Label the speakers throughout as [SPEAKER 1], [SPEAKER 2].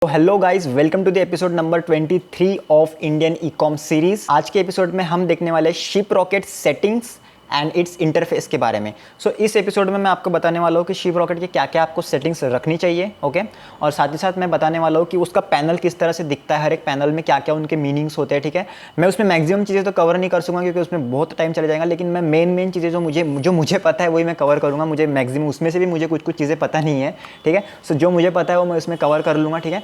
[SPEAKER 1] तो hello guys, welcome to the episode number 23 of Indian e-com series. आज के episode में हम देखने वाले Shiprocket settings and its interface के बारे में। इस एपिसोड में मैं आपको बताने वाला हूँ कि शिप रॉकेट के क्या क्या आपको सेटिंग्स रखनी चाहिए, ओके। और साथ ही साथ मैं बताने वाला हूँ कि उसका पैनल किस तरह से दिखता है, हर एक पैनल में क्या क्या उनके मीनिंग्स होते हैं, ठीक है। मैं उसमें मैक्सिमम चीज़ें तो कवर नहीं कर सकूँगा क्योंकि उसमें बहुत टाइम चला जाएगा, लेकिन मैं मेन चीज़ें जो मुझे पता है वही मैं कवर करूँगा। मुझे मैक्सिमम उसमें से भी मुझे कुछ चीज़ें पता नहीं है, ठीक है। जो मुझे पता है वो मैं उसमें कवर कर लूँगा, ठीक है।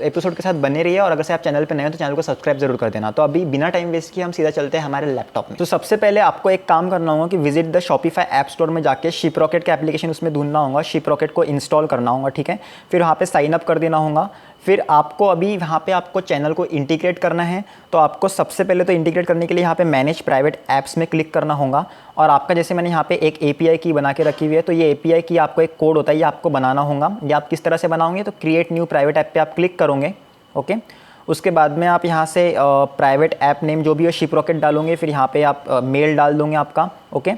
[SPEAKER 1] एपिसोड के साथ बने रहिए, और अगर से आप चैनल पर नए हो तो चैनल को सब्सक्राइब जरूर कर देना। तो अभी बिना टाइम वेस्ट किए हम सीधा चलते हैं हमारे लैपटॉप में। तो सबसे पहले आपको एक काम करना होगा कि visit the Shopify app store में जाके शिप रॉकेट का एप्लीकेशन उसमें ढूंढना होगा, शिप रॉकेट को इंस्टॉल करना होगा, ठीक है। फिर वहाँ पे साइन अप कर देना होगा। फिर आपको अभी वहाँ पे आपको चैनल को इंटीग्रेट करना है। तो आपको सबसे पहले तो इंटीग्रेट करने के लिए यहाँ पे मैनेज प्राइवेट ऐप्स में क्लिक करना होगा। और आपका जैसे मैंने यहाँ पे एक API की बना के रखी हुई है, तो ये API की आपको एक कोड होता है, ये आपको बनाना होगा। ये आप किस तरह से बनाओगे, तो क्रिएट न्यू प्राइवेट ऐप पे आप क्लिक करोगे, ओके। उसके बाद में आप यहाँ से प्राइवेट ऐप नेम जो भी है शिप रॉकेट डालोगे। फिर यहाँ पे आप मेल डाल दोगे आपका, ओके।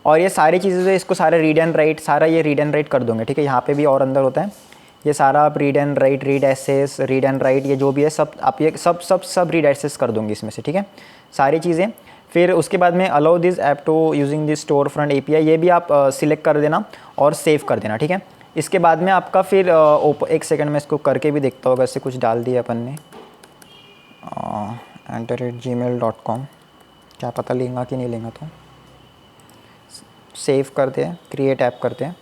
[SPEAKER 1] और ये सारी चीज़ें जो इसको सारे रीड एंड राइट, सारा ये रीड एंड राइट कर दोगे, ठीक है। यहाँ पे भी और अंदर होता है ये सारा, आप read and write, read access, read and write, ये जो भी है सब आप ये सब रीड एसेस कर दोगे इसमें से, ठीक है, सारी चीज़ें। फिर उसके बाद में allow this app to using this storefront API, ये भी आप सिलेक्ट कर देना और सेव कर देना, ठीक है। इसके बाद में आपका फिर एक सेकंड में इसको करके भी देखता होगा, इससे कुछ डाल दिया अपन ने @gmail.com, क्या पता लेंगा कि नहीं लेंगा। तो सेव करते हैं, क्रिएट ऐप करते हैं,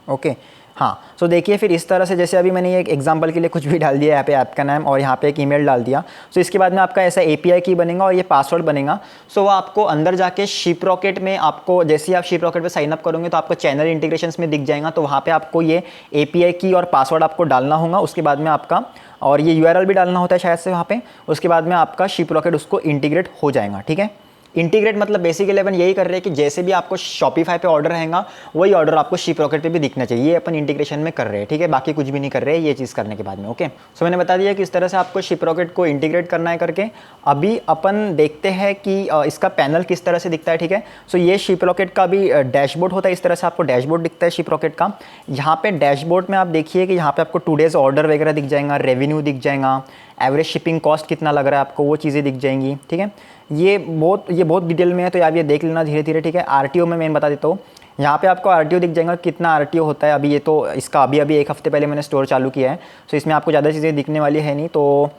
[SPEAKER 1] ओके। हाँ, सो देखिए फिर इस तरह से, जैसे अभी मैंने ये एक एग्जांपल के लिए कुछ भी डाल दिया यहाँ पे ऐप का नाम और यहाँ पे एक ईमेल डाल दिया। सो इसके बाद में आपका ऐसा API की बनेगा और ये पासवर्ड बनेगा। सो वो आपको अंदर जाके शिप रॉकेट में, आपको जैसे ही आप शिप रॉकेट पे साइन अप करोगे तो आपको चैनल इंटीग्रेशंस में दिख जाएगा। तो वहाँ पे आपको ये API की और पासवर्ड आपको डालना होगा। उसके बाद में आपका, और ये URL भी डालना होता है शायद से वहाँ पे। उसके बाद में आपका शिप रॉकेट उसको इंटीग्रेट हो जाएगा, ठीक है। इंटीग्रेट मतलब बेसिकली अपन यही कर रहे हैं कि जैसे भी आपको शॉपिफाई पे ऑर्डर रहेगा वही ऑर्डर आपको शिप रॉकेट पे भी दिखना चाहिए। ये अपन इंटीग्रेशन में कर रहे हैं, ठीक है, बाकी कुछ भी नहीं कर रहे हैं ये चीज़ करने के बाद में, ओके। सो मैंने बता दिया कि इस तरह से आपको शिप रॉकेट को इंटीग्रेट करना है करके। अभी अपन देखते हैं कि इसका पैनल किस तरह से दिखता है, ठीक है। सो ये शिप रॉकेट का भी डैशबोर्ड होता है, इस तरह से आपको डैशबोर्ड दिखता है शिप रॉकेट का। यहाँ पे डैशबोर्ड में आप देखिए कि यहाँ पे आपको टुडेज ऑर्डर वगैरह दिख जाएगा, रेवेन्यू दिख जाएगा, एवरेज शिपिंग कॉस्ट कितना लग रहा है आपको, वो चीज़ें दिख जाएंगी, ठीक है। ये बहुत डिटेल में है, तो आप ये देख लेना धीरे धीरे, ठीक है। RTO में मैं बता देता हूँ, यहाँ पे आपको RTO दिख जाएगा कितना RTO होता है। अभी ये तो इसका अभी एक हफ्ते पहले मैंने स्टोर चालू किया है, तो इसमें आपको ज़्यादा चीज़ें दिखने वाली है नहीं। तो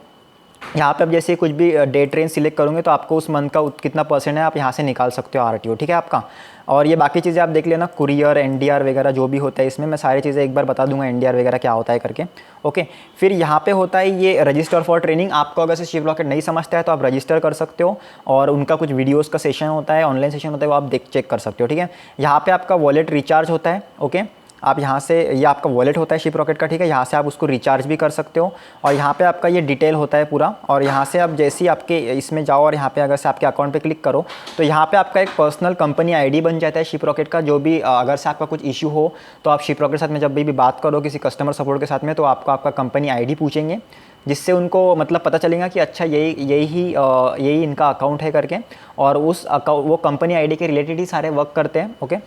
[SPEAKER 1] यहाँ पे अब जैसे कुछ भी डे ट्रेन सिलेक्ट करोगे तो आपको उस मंथ का कितना % है आप यहाँ से निकाल सकते हो RTO, ठीक है आपका। और ये बाकी चीज़ें आप देख लेना, कुरियर, NDR वगैरह जो भी होता है इसमें, मैं सारी चीज़ें एक बार बता दूंगा NDR वगैरह क्या होता है करके, ओके। फिर यहाँ पे होता है ये रजिस्टर फॉर ट्रेनिंग। आपको अगर से शिप रॉकेट नहीं समझता है तो आप रजिस्टर कर सकते हो, और उनका कुछ वीडियोज़ का सेशन होता है, ऑनलाइन सेशन होता है, वो आप चेक कर सकते हो, ठीक है। यहाँ पर आपका वॉलेट रिचार्ज होता है, ओके। आप यहाँ से, ये आपका वॉलेट होता है शिप रॉकेट का, ठीक है, यहाँ से आप उसको रिचार्ज भी कर सकते हो। और यहाँ पे आपका ये डिटेल होता है पूरा। और यहाँ से आप जैसे ही आपके इसमें जाओ और यहाँ पे अगर से आपके अकाउंट पे क्लिक करो तो यहाँ पे आपका एक पर्सनल कंपनी ID बन जाता है शिप रॉकेट का। जो भी अगर से आपका कुछ इशू हो तो आप शिप रॉकेट के साथ में जब भी बात करो किसी कस्टमर सपोर्ट के साथ में, तो आपको आपका कंपनी ID पूछेंगे, जिससे उनको मतलब पता चलेगा कि अच्छा यही इनका अकाउंट है करके। और वो कंपनी ID के रिलेटेड ही सारे वर्क करते हैं, ओके।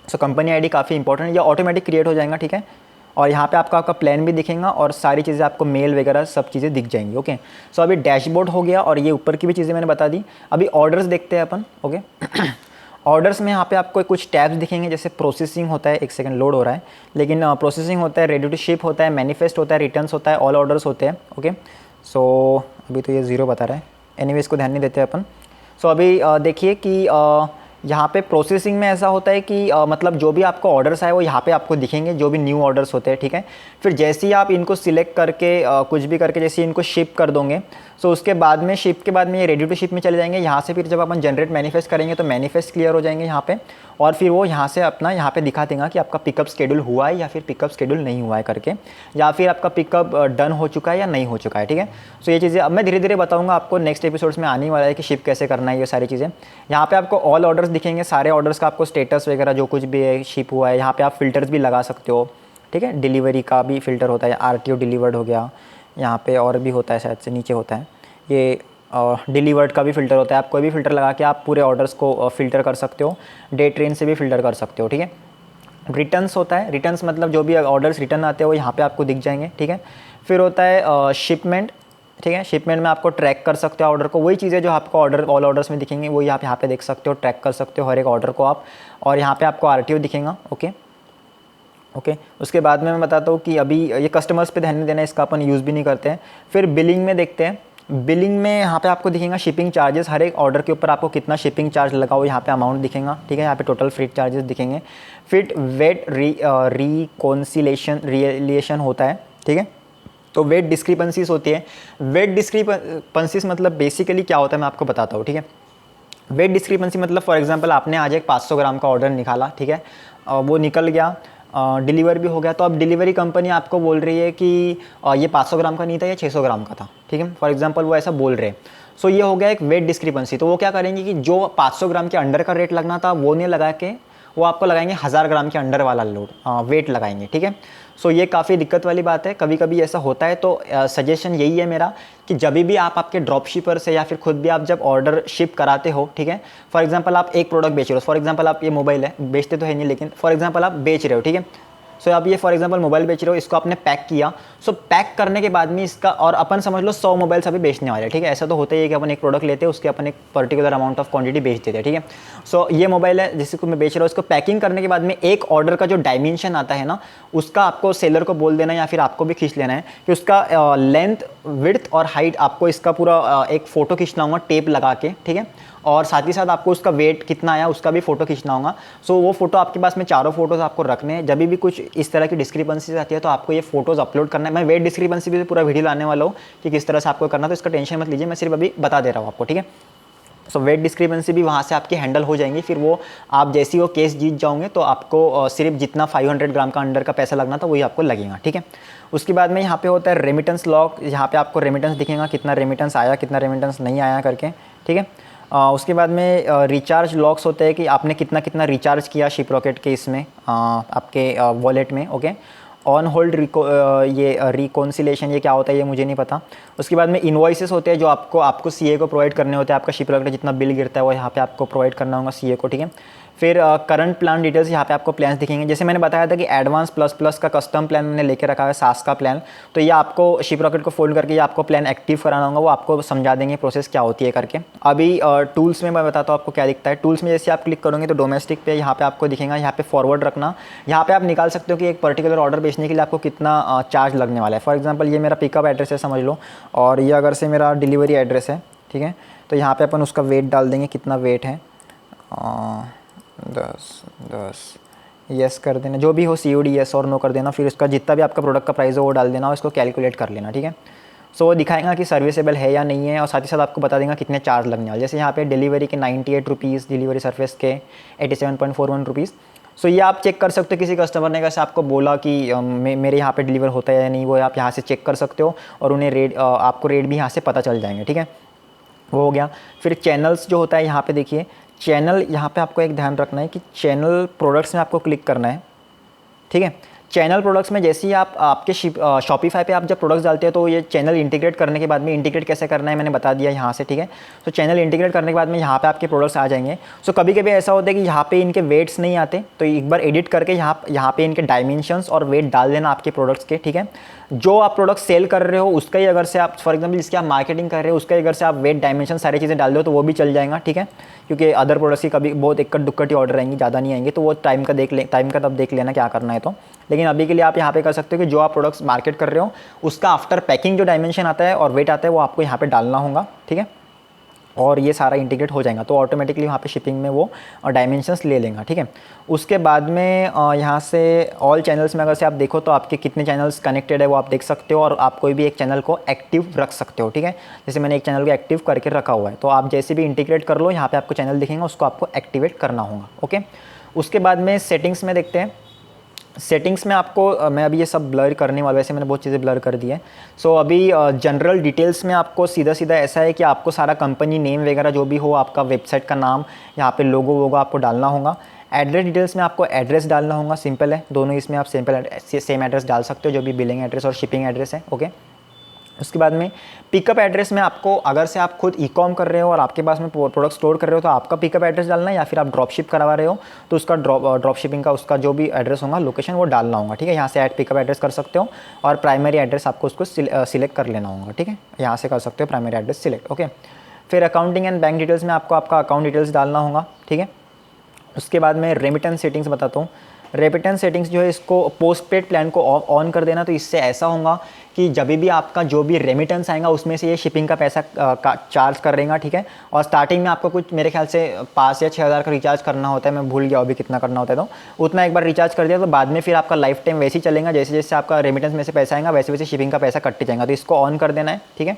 [SPEAKER 1] सो कंपनी ID काफ़ी इंपॉर्टेंट है, ये ऑटोमेटिक क्रिएट हो जाएगा, ठीक है। और यहाँ पे आपका प्लान भी दिखेगा और सारी चीज़ें आपको मेल वगैरह सब चीज़ें दिख जाएंगी, ओके। सो अभी डैशबोर्ड हो गया और ये ऊपर की भी चीज़ें मैंने बता दी। अभी ऑर्डर्स देखते हैं अपन, ओके। ऑर्डर्स में यहाँ पे आपको कुछ टैब्स दिखेंगे, जैसे प्रोसेसिंग होता है, एक सेकंड लोड हो रहा है, लेकिन प्रोसेसिंग होता है, रेडी टू शिप होता है, मैनिफेस्ट होता है, रिटर्न्स होता है, ऑल ऑर्डर्स होते हैं, ओके। सो अभी तो ये 0 बता रहा है, एनीवे इसको ध्यान नहीं देते अपन। सो अभी देखिए कि यहाँ पे प्रोसेसिंग में ऐसा होता है कि मतलब जो भी आपको ऑर्डर्स आए वो यहाँ पे आपको दिखेंगे, जो भी न्यू ऑर्डर्स होते हैं, ठीक है। फिर जैसे ही आप इनको सिलेक्ट करके कुछ भी करके जैसे इनको शिप कर दोगे, सो उसके बाद में शिप के बाद में ये रेडी टू शिप में चले जाएंगे। यहाँ से फिर जब अपन जनरेट मैनिफेस्ट करेंगे तो मैनिफेस्ट क्लियर हो जाएंगे यहाँ पे, और फिर वो यहाँ से अपना यहाँ पे दिखा देगा कि आपका पिकअप शेड्यूल हुआ है या फिर पिकअप शेड्यूल नहीं हुआ है करके, या फिर आपका पिकअप डन हो चुका है या नहीं हो चुका है, ठीक है। सो ये चीज़ें अब मैं धीरे धीरे बताऊँगा आपको, नेक्स्ट एपिसोड्स में आने वाला है कि शिप कैसे करना है, ये सारी चीज़ें। यहाँ पे आपको ऑल ऑर्डर्स दिखेंगे, सारे ऑर्डर्स का आपको स्टेटस वगैरह जो कुछ भी है शिप हुआ है। यहाँ पे आप फिल्टर्स भी लगा सकते हो, ठीक है। डिलीवरी का भी फ़िल्टर होता है, RTO डिलीवर्ड हो गया, यहाँ पे और भी होता है शायद से नीचे होता है ये डिलीवर्ड का भी फ़िल्टर होता है। आप कोई भी फ़िल्टर लगा के आप पूरे ऑर्डर्स को फ़िल्टर कर सकते हो, डे ट्रेन से भी फ़िल्टर कर सकते हो, ठीक है। रिटर्न्स होता है, रिटर्न्स मतलब जो भी ऑर्डर्स रिटर्न आते हैं वो यहाँ पे आपको दिख जाएंगे, ठीक है। फिर होता है शिपमेंट, ठीक है। शिपमेंट में आपको ट्रैक कर सकते हो ऑर्डर को, वही चीज़ें जो आपको ऑल ऑर्डर्स में दिखेंगी वही आप यहाँ पे देख सकते हो, ट्रैक कर सकते हो हर एक ऑर्डर को आप। और यहाँ पे आपको RTO दिखेगा, ओके ओके। उसके बाद में मैं बताता हूँ कि अभी ये कस्टमर्स पे ध्यान नहीं देना, इसका अपन यूज़ भी नहीं करते हैं। फिर बिलिंग में देखते हैं, बिलिंग में यहाँ पे आपको दिखेगा शिपिंग चार्जेस, हर एक ऑर्डर के ऊपर आपको कितना शिपिंग चार्ज लगा हो यहाँ पे अमाउंट दिखेगा, ठीक है। यहाँ पे टोटल फ्रीट चार्जेस दिखेंगे। फिर वेट रिकॉन्सिलिएशन होता है, ठीक है। तो वेट डिस्क्रिपेंसीज होती है। वेट डिस्क्रिपेंसीज मतलब बेसिकली क्या होता है मैं आपको बताता हूँ, ठीक है। वेट डिस्क्रिपेंसी मतलब फॉर एग्जांपल आपने आज एक 500 ग्राम का ऑर्डर निकाला, ठीक है, वो निकल गया, डिलीवर भी हो गया, तो अब डिलीवरी कंपनी आपको बोल रही है कि ये 500 ग्राम का नहीं था, ये 600 ग्राम का था, ठीक है, फॉर एग्जांपल वो ऐसा बोल रहे हैं। सो ये हो गया एक वेट डिस्क्रिपेंसी। तो वो क्या करेंगे कि जो 500 ग्राम के अंडर का रेट लगना था वो नहीं लगा के वो आपको लगाएंगे 1000 ग्राम के अंडर वाला लोड वेट लगाएंगे, ठीक है। सो ये काफ़ी दिक्कत वाली बात है, कभी कभी ऐसा होता है। तो सजेशन यही है मेरा कि जब भी आप आपके ड्रॉप शिपर से या फिर खुद भी आप जब ऑर्डर शिप कराते हो, ठीक है, फॉर एग्जांपल आप एक प्रोडक्ट बेच रहे हो, फॉर एग्जांपल आप ये मोबाइल है, बेचते तो है नहीं लेकिन फॉर एग्जांपल आप बेच रहे हो, ठीक है। सो आप ये फॉर एग्जांपल मोबाइल बेच रहे हो, इसको आपने पैक किया। सो पैक करने के बाद में इसका, और अपन समझ लो 100 मोबाइल्स अभी बेचने वाले हैं, ठीक है। ऐसा तो होता ही है कि अपन एक प्रोडक्ट लेते हैं, उसके अपन एक पर्टिकुलर अमाउंट ऑफ क्वांटिटी बेच देते हैं, ठीक है। सो ये मोबाइल है जिसको मैं बेच रहा हूँ, इसको पैकिंग करने के बाद में एक ऑर्डर का जो डायमेंशन आता है ना, उसका आपको सेलर को बोल देना या फिर आपको भी खींच लेना है कि उसका लेंथ, विड्थ और हाइट आपको इसका पूरा एक फ़ोटो खींचना होगा टेप लगा के, ठीक है। और साथ ही साथ आपको उसका वेट कितना आया उसका भी फोटो खींचना होगा। सो वो फोटो आपके पास में चारों फोटोज़ आपको रखने हैं। जब भी कुछ इस तरह की डिस्क्रिपेंसीज आती है तो आपको ये फोटोज़ अपलोड करना है। मैं वेट डिस्क्रिपेंसी भी पूरा वीडियो लाने वाला हूँ कि किस तरह से आपको करना है, तो इसका टेंशन मत लीजिए, मैं सिर्फ अभी बता दे रहा हूँ आपको, ठीक है। सो वेट डिस्क्रिपेंसी भी वहाँ से आपकी हैंडल हो जाएंगी। फिर वो आप जैसे ही वो केस जीत जाओगे तो आपको सिर्फ जितना 500 ग्राम का अंडर का पैसा लगना था वही आपको लगेगा, ठीक है। उसके बाद में यहाँ पे होता है रेमिटेंस लॉग, यहाँ पे आपको रेमिटेंस दिखेगा, कितना रेमिटेंस आया कितना रेमिटेंस नहीं आया करके, ठीक है। उसके बाद में रिचार्ज लॉक्स होते हैं कि आपने कितना कितना रिचार्ज किया शिप रॉकेट के इसमें आपके वॉलेट में, ओके। ऑन होल्ड ये रिकॉन्सिलेशन ये क्या होता है ये मुझे नहीं पता। उसके बाद में इनवॉइसेस होते हैं जो आपको सीए को प्रोवाइड करने होते हैं। आपका शिप रॉकेट जितना बिल गिरता है वो यहाँ पे आपको प्रोवाइड करना होगा सीए को, ठीक है। फिर करंट प्लान डिटेल्स, यहाँ पे आपको प्लान्स दिखेंगे। जैसे मैंने बताया था कि एडवांस प्लस प्लस का कस्टम प्लान मैंने लेके रखा है, सास का प्लान। तो ये आपको शिप रॉकेट को फोल्ड करके ये आपको प्लान एक्टिव कराना होगा, वो आपको समझा देंगे प्रोसेस क्या होती है करके। अभी टूल्स में मैं बताता हूँ आपको क्या दिखता है। टूल्स में जैसे आप क्लिक करोगे तो डोमेस्टिक पे यहाँ पे आपको दिखेगा, यहाँ पे फॉरवर्ड रखना। यहाँ पे आप निकाल सकते हो कि एक पर्टिकुलर ऑर्डर बेचने के लिए आपको कितना चार्ज लगने वाला है। फॉर एग्जाम्पल ये मेरा पिकअप एड्रेस है समझ लो, और ये अगर से मेरा डिलीवरी एड्रेस है, ठीक है। तो यहाँ पे अपन उसका वेट डाल देंगे, कितना वेट है 10 यस कर देना, जो भी हो COD यस और नो कर देना। फिर उसका जितना भी आपका प्रोडक्ट का प्राइस हो वो डाल देना और इसको कैलकुलेट कर लेना, ठीक है। सो वो दिखाएगा कि सर्विसेबल है या नहीं है, और साथ ही साथ आपको बता देगा कितने चार्ज लगने वाले। जैसे यहाँ पे डिलीवरी के 98 रुपीज़, डिलीवरी सर्विस के 87.41 रुपीज़। सो ये आप चेक कर सकते हो, किसी कस्टमर ने कैसे आपको बोला कि मेरे यहाँ पे डिलीवर होता है या नहीं, वो आप यहाँ से चेक कर सकते हो और उन्हें आपको रेट भी यहाँ से पता चल जाएंगे, ठीक है। वो हो गया। फिर चैनल्स जो होता है यहाँ पे देखिए, चैनल यहाँ पे आपको एक ध्यान रखना है कि चैनल प्रोडक्ट्स में आपको क्लिक करना है, ठीक है। चैनल प्रोडक्ट्स में जैसे ही आप आपके शॉपिफाई पे आप जब प्रोडक्ट्स डालते हैं तो ये चैनल इंटीग्रेट करने के बाद में, इंटीग्रेट कैसे करना है मैंने बता दिया यहाँ से, ठीक है। तो चैनल इंटीग्रेट करने के बाद में यहाँ पे आपके प्रोडक्ट्स आ जाएंगे। सो कभी कभी ऐसा होता है कि यहाँ पे इनके वेट्स नहीं आते, तो एक बार एडिट करके यहाँ पे इनके डायमेंशंस और वेट डाल देना आपके प्रोडक्ट्स के, ठीक है। जो आप प्रोडक्ट सेल कर रहे हो उसका ही अगर से आप फॉर एग्जांपल जिसकी आप मार्केटिंग कर रहे हो उसका ही अगर से आप वेट डायमेंशन सारी चीज़ें डाल दो तो वो भी चल जाएगा, ठीक है। क्योंकि अदर प्रोडक्ट्स की कभी बहुत इक्कट दुक्कट ही ऑर्डर आएंगी, ज़्यादा नहीं आएंगे, तो वो टाइम का तब देख लेना क्या करना है तो। लेकिन अभी के लिए आप यहाँ पे कर सकते हो कि जो आप प्रोडक्ट्स मार्केट कर रहे हो उसका आफ्टर पैकिंग जो डायमेंशन आता है और वेट आता है वो आपको यहाँ पे डालना होगा, ठीक है। और ये सारा इंटीग्रेट हो जाएगा तो ऑटोमेटिकली वहाँ पे शिपिंग में वो डायमेंशंस ले लेगा, ठीक है। उसके बाद में यहाँ से ऑल चैनल्स में अगर से आप देखो तो आपके कितने चैनल्स कनेक्टेड है वो आप देख सकते हो, और आप कोई भी एक चैनल को एक्टिव रख सकते हो, ठीक है। जैसे मैंने एक चैनल को एक्टिव करके रखा हुआ है, तो आप जैसे भी इंटीग्रेट कर लो यहाँ पर आपको चैनल दिखेगा, उसको आपको एक्टिवेट करना होगा, ओके। उसके बाद में सेटिंग्स में देखते हैं। सेटिंग्स में आपको मैं अभी ये सब ब्लर करने वाला, वैसे मैंने बहुत चीज़ें ब्लर कर दी है। सो अभी जनरल डिटेल्स में आपको सीधा सीधा ऐसा है कि आपको सारा कंपनी नेम वगैरह जो भी हो, आपका वेबसाइट का नाम, यहाँ पे लोगो वोगो आपको डालना होगा। एड्रेस डिटेल्स में आपको एड्रेस डालना होगा, सिंपल है, दोनों इसमें आप सेम एड्रेस डाल सकते हो, जो भी बिलिंग एड्रेस और शिपिंग एड्रेस है, ओके। उसके बाद में पिकअप एड्रेस में आपको, अगर से आप खुद ई कॉम कर रहे हो और आपके पास में प्रोडक्ट स्टोर कर रहे हो तो आपका पिकअप एड्रेस डालना है, या फिर आप ड्रॉप शिप करवा रहे हो तो उसका ड्रॉप शिपिंग का उसका जो भी एड्रेस होगा लोकेशन वो डालना होगा, ठीक है। यहाँ से ऐड पिकअप एड्रेस कर सकते हो और प्राइमरी एड्रेस आपको उसको सिलेक्ट कर लेना होगा, ठीक है। यहाँ से कर सकते हो प्राइमरी एड्रेस सिलेक्ट, ओके। फिर अकाउंटिंग एंड बैंक डिटेल्स में आपको आपका अकाउंट डिटेल्स डालना होगा, ठीक है। उसके बाद में रेमिटेंस सेटिंग्स बताता हूँ। रेमिटेंस सेटिंग्स जो है इसको पोस्टपेड प्लान को ऑन कर देना, तो इससे ऐसा होगा कि जब भी आपका जो भी रेमिटेंस आएगा उसमें से ये शिपिंग का पैसा चार्ज कर देगा, ठीक है। और स्टार्टिंग में आपको कुछ मेरे ख्याल से 5 या 6 हज़ार का रिचार्ज करना होता है, मैं भूल गया अभी कितना करना होता है, तो उतना एक बार रिचार्ज कर दिया तो बाद में फिर आपका लाइफ टाइम वैसे ही चलेगा, जैसे जैसे आपका रेमिटेंस में से पैसा आएगा वैसे वैसे शिपिंग का पैसा कटते जाएगा, तो इसको ऑन कर देना है, ठीक है।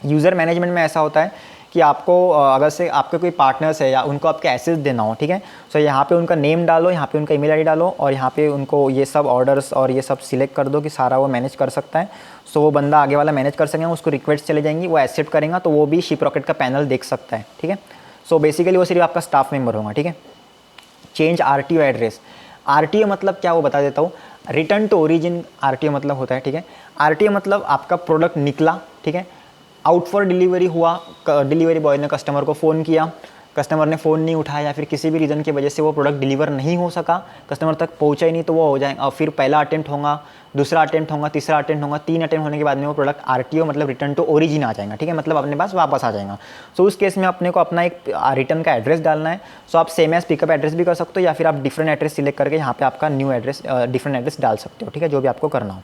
[SPEAKER 1] यूज़र मैनेजमेंट में ऐसा होता है कि आपको अगर से आपके कोई पार्टनर्स है या उनको आपके एसेस देना हो, ठीक है, सो यहाँ पे उनका नेम डालो, यहाँ पे उनका ईमेल आईडी डालो और यहाँ पे उनको ये सब ऑर्डर्स और ये सब सिलेक्ट कर दो कि सारा वो मैनेज कर सकता है। सो वो बंदा आगे वाला मैनेज कर सकेगा, उसको रिक्वेस्ट चले जाएंगी, वो एक्सेप्ट करेगा तो वो भी शिपरॉकेट का पैनल देख सकता है, ठीक है। सो बेसिकली वो सिर्फ आपका स्टाफ मेंबर होगा, ठीक है। चेंज आरटीओ एड्रेस, आरटीओ मतलब क्या वो बता देता हूँ। रिटर्न टू ओरिजिन आरटीओ मतलब होता है, ठीक है। आरटीओ मतलब आपका प्रोडक्ट निकला, ठीक है, आउट फॉर डिलीवरी हुआ, डिलीवरी बॉय ने कस्टमर को फ़ोन किया, कस्टमर ने फ़ोन नहीं उठाया या फिर किसी भी रीज़न की वजह से वो प्रोडक्ट डिलीवर नहीं हो सका, कस्टमर तक पहुंचा ही नहीं, तो वो हो जाएगा। और फिर पहला अटेम्प्ट होगा, दूसरा अटेम्प्ट होगा, तीसरा अटेम्प्ट होगा, 3 अटेम्प्ट होने के बाद में वो प्रोडक्ट आरटीओ मतलब रिटर्न टू ओरिजिन आ जाएगा, ठीक है, मतलब अपने पास वापस आ जाएगा। सो उस केस में अपने को अपना एक रिटर्न का एड्रेस डालना है। सो आप सेम एज पिकअप एड्रेस भी कर सकते हो या फिर आप डिफरेंट एड्रेस सिलेक्ट करके यहाँ पे आपका न्यू एड्रेस डिफरेंट एड्रेस डाल सकते हो, ठीक है, जो भी आपको करना हो,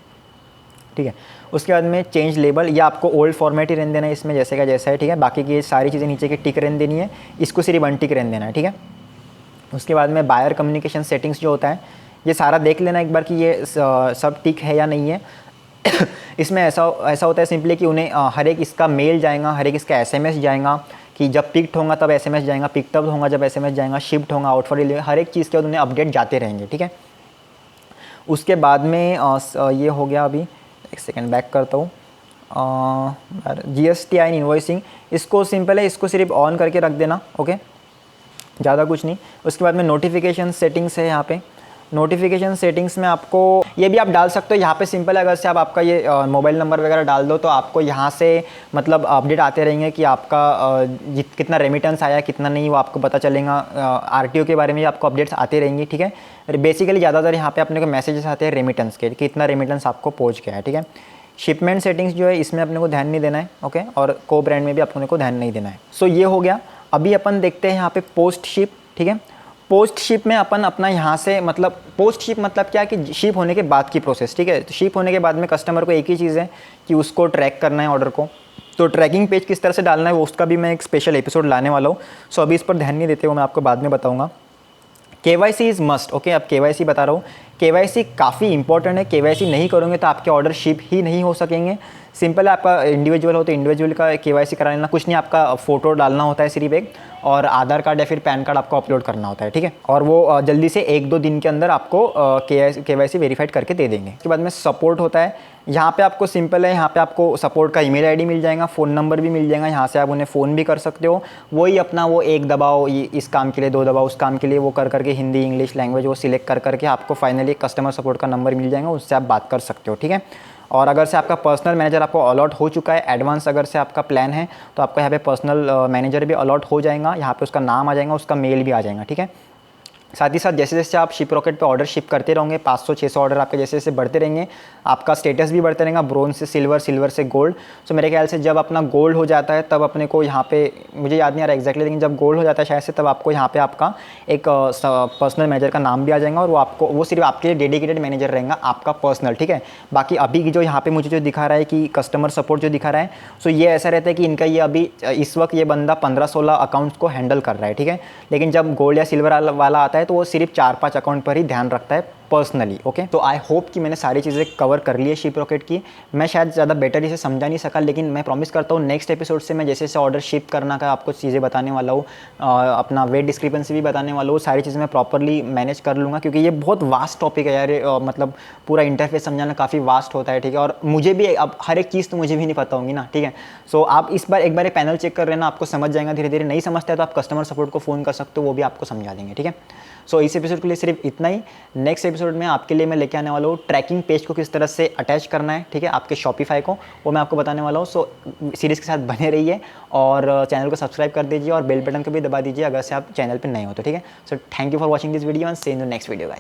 [SPEAKER 1] ठीक है। उसके बाद में चेंज लेबल, या आपको ओल्ड फॉर्मेट ही रहने देना है इसमें जैसे का जैसा है, ठीक है। बाकी की ये सारी चीज़ें नीचे की टिक रहने देनी है, इसको सिर्फ 1 टिक रहने देना है, ठीक है। उसके बाद में बायर कम्युनिकेशन सेटिंग्स जो होता है ये सारा देख लेना एक बार कि ये सब टिक है या नहीं है। इसमें ऐसा होता है सिंपली कि उन्हें हर एक इसका मेल जाएगा, हर एक इसका एसएमएस जाएगा कि जब पिक्ड होगा तब एसएमएस जाएगा, पिक्ड तब होगा जब एसएमएस जाएगा, शिफ्ट होगा, आउट फॉर डिलीवरी, हर एक चीज़ के बाद उन्हें अपडेट जाते रहेंगे, ठीक है। उसके बाद में ये हो गया, अभी एक सेकेंड बैक करता हूँ। GST इन इन्वॉइसिंग, इसको सिंपल है, इसको सिर्फ ऑन करके रख देना, ओके, ज़्यादा कुछ नहीं। उसके बाद में नोटिफिकेशन सेटिंग्स है, यहाँ पे नोटिफिकेशन सेटिंग्स में आपको ये भी आप डाल सकते हो। यहाँ पे सिंपल है, अगर से आप आपका ये मोबाइल नंबर वगैरह डाल दो तो आपको यहाँ से मतलब अपडेट आते रहेंगे कि आपका कितना रेमिटेंस आया कितना नहीं, वो आपको पता चलेगा। आरटीओ के बारे में आपको अपडेट्स आते रहेंगे, ठीक है। बेसिकली ज़्यादातर यहाँ पे अपने को मैसेजेस आते हैं रेमिटेंस के कि इतना रेमिटेंस आपको पहुँच गया है, ठीक है। शिपमेंट सेटिंग्स जो है इसमें अपने को ध्यान नहीं देना है, ओके, और को ब्रांड में भी अपने को ध्यान नहीं देना है। सो ये हो गया। अभी अपन देखते हैं यहाँ पे पोस्ट शिप, ठीक है। पोस्ट शिप में अपन अपना यहाँ से मतलब पोस्ट शिप मतलब क्या है कि शिप होने के बाद की प्रोसेस, ठीक है। तो शिप होने के बाद में कस्टमर को एक ही चीज़ है कि उसको ट्रैक करना है ऑर्डर को, तो ट्रैकिंग पेज किस तरह से डालना है वो उसका भी मैं एक स्पेशल एपिसोड लाने वाला हूँ। सो अभी इस पर ध्यान नहीं देते हो, मैं आपको बाद में बताऊँगा। KYC is must, okay. अब KYC बता रहा हूँ, KYC काफ़ी इंपॉर्टेंट है। KYC नहीं करोगे तो आपके ऑर्डर शिप ही नहीं हो सकेंगे। सिंपल है, आपका इंडिविजुअल हो तो इंडिविजुअल का KYC करा लेना, कुछ नहीं, आपका फ़ोटो डालना होता है सिर्फ एक, और आधार कार्ड या फिर पैन कार्ड आपको अपलोड करना होता है, ठीक है। और वो जल्दी से 1-2 दिन के अंदर आपको KYC वेरीफाइड करके दे देंगे। उसके बाद में सपोर्ट होता है, यहाँ पे आपको सिंपल है, यहाँ पे आपको सपोर्ट का ईमेल आईडी मिल जाएगा, फ़ोन नंबर भी मिल जाएगा, यहाँ से आप उन्हें फ़ोन भी कर सकते हो। वही अपना वो 1 दबाओ इस काम के लिए, 2 दबाओ उस काम के लिए, वो कर करके हिंदी इंग्लिश लैंग्वेज वो सिलेक्ट कर करके आपको फाइनली कस्टमर सपोर्ट का नंबर मिल जाएगा, उससे आप बात कर सकते हो, ठीक है। और अगर से आपका पर्सनल मैनेजर आपको अलॉट हो चुका है, एडवांस अगर से आपका प्लान है तो आपको यहाँ पे पर्सनल मैनेजर भी अलॉट हो जाएगा, यहाँ पे उसका नाम आ जाएगा, उसका मेल भी आ जाएगा, ठीक है। साथ ही साथ जैसे जैसे आप शिपरॉकेट पे ऑर्डर शिप करते रहोगे, 500-600 ऑर्डर आपके जैसे जैसे बढ़ते रहेंगे, आपका स्टेटस भी बढ़ते रहेगा, ब्रोंज से सिल्वर, सिल्वर से गोल्ड। सो मेरे ख्याल से जब अपना गोल्ड हो जाता है तब अपने को यहाँ पे, मुझे याद नहीं आ रहा एग्जैक्टली, लेकिन जब गोल्ड हो जाता है शायद से, तब आपको यहाँ पे आपका एक पर्सनल मैनेजर का नाम भी आ जाएगा, और वो सिर्फ आपके लिए डेडिकेटेड मैनेजर रहेगा आपका पर्सनल, ठीक है। बाकी अभी जो यहाँ पे मुझे जो दिखा रहा है कि कस्टमर सपोर्ट जो दिखा रहा है, सो ये ऐसा रहता है कि इनका ये अभी इस वक्त ये बंदा 15-16 अकाउंट्स को हैंडल कर रहा है, ठीक है। लेकिन जब गोल्ड या सिल्वर वाला आता है तो वो सिर्फ 4-5 अकाउंट पर ही ध्यान रखता है पर्सनली, ओके। तो आई होप कि मैंने सारी चीज़ें कवर कर ली है शिपरॉकेट की। मैं शायद ज़्यादा बेटर इसे समझा नहीं सका, लेकिन मैं प्रॉमिस करता हूँ नेक्स्ट एपिसोड से मैं जैसे जैसे ऑर्डर शिप करना का आपको चीज़ें बताने वाला हूँ, अपना वेट डिस्क्रिपेंसी भी बताने वाला हूँ, सारी चीज़ें मैं प्रॉपरली मैनेज कर लूँगा, क्योंकि ये बहुत वास्ट टॉपिक है यार, मतलब पूरा इंटरफेस समझाना काफ़ी वास्ट होता है, ठीक है। और मुझे भी अब हर एक चीज़ तो मुझे भी नहीं पता होंगी ना, ठीक है। सो आप इस बार एक बार पैनल चेक कर लेना, आपको समझ जाएगा धीरे धीरे। नहीं समझता है तो आप कस्टमर सपोर्ट को फ़ोन कर सकते हो, वो भी आपको समझा देंगे, ठीक है। सो इस एपिसोड के लिए सिर्फ इतना ही। नेक्स्ट एपिसोड में आपके लिए मैं लेके आने वाला हूँ ट्रैकिंग पेज को किस तरह से अटैच करना है, ठीक है, आपके शॉपिफाई को, वो मैं आपको बताने वाला हूँ। सो सीरीज़ के साथ बने रहिए और चैनल को सब्सक्राइब कर दीजिए और बेल बटन को भी दबा दीजिए अगर से आप चैनल पर नए हो तो, ठीक है। So thank you for watching this video and see in the next video guys.